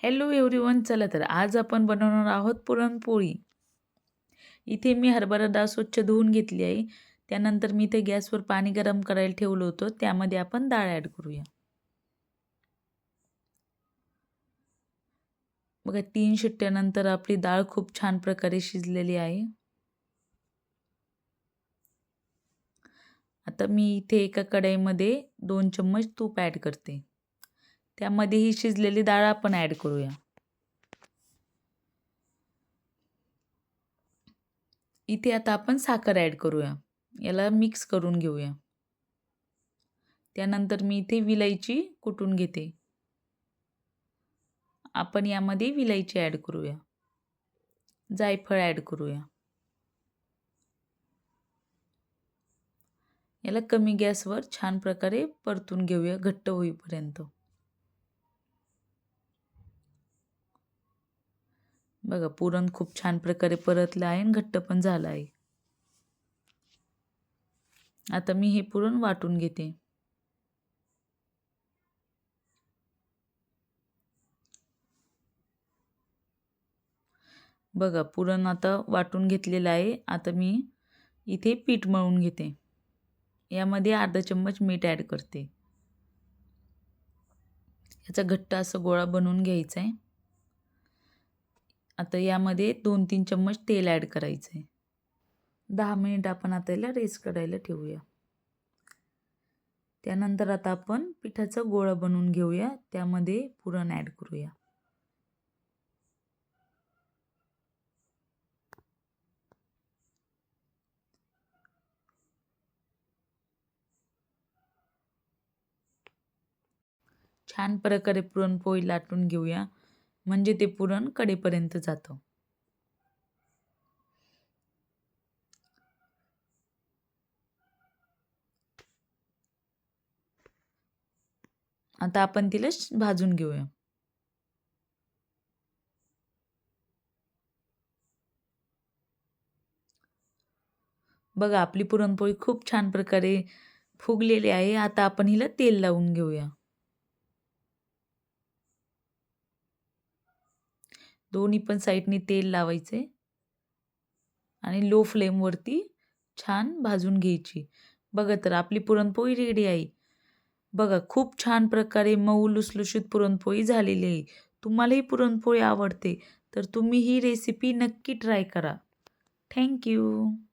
Hello everyone, चला तर आज आपण बनवणार आहोत पुरणपोळी. इथे मी हरभरा डाळ स्वच्छ धुवून घेतली आहे. त्यानंतर मी इथे गॅसवर पाणी गरम करायला ठेवलं होतं. त्यामध्ये आपण डाळ ॲड करूया. बघा 3 शिट्ट्यानंतर आपली डाळ खूप छान प्रकारे शिजलेली आहे. आता मी इथे एका कढईमध्ये 2 चम्मच तूप ॲड करते. त्यामध्ये ही शिजलेली डाळ आपण ॲड करूया. इथे आता आपण साखर ॲड करूया. याला मिक्स करून घेऊया. त्यानंतर मी इथे विलायची कुटून घेते. आपण यामध्ये विलायची ॲड करूया. जायफळ ॲड करूया. याला कमी गॅसवर छान प्रकारे परतून घेऊया घट्ट होईपर्यंत. बघा पुरण खूप छान प्रकारे परतलं आहे आणि घट्ट पण झालं आहे. आता मी हे पुरण वाटून घेते. बघा पुरण आता वाटून घेतलेलं आहे. आता मी इथे पीठ मळून घेते. यामध्ये अर्धा चम्मच मीठ ॲड करते. याचा घट्ट असं गोळा बनवून घ्यायचा आहे. आता यामध्ये 2-3 चम्मच तेल ॲड करायचं आहे. 10 मिनिट आपण आता याला रेस्ट करायला ठेवूया. त्यानंतर आता आपण पिठाचा गोळा बनवून घेऊया. त्यामध्ये पुरण ॲड करूया. छान प्रकारे पुरणपोळी लाटून घेऊया, म्हणजे ते पुरण कडेपर्यंत जातं. आता आपण तिला भाजून घेऊया. बघा आपली पुरणपोळी खूप छान प्रकारे फुगलेली आहे. आता आपण हिला तेल लावून घेऊया. दोन्ही पण साईडनी तेल लावायचे आणि लो फ्लेमवरती छान भाजून घ्यायची. बघा तर आपली पुरणपोळी रेडी आहे. बघा खूप छान प्रकारे मऊ लुसलुशीत पुरणपोळी झालेली आहे. तुम्हाला ही पुरणपोळी आवडते तर तुम्ही ही रेसिपी नक्की ट्राय करा. Thank you.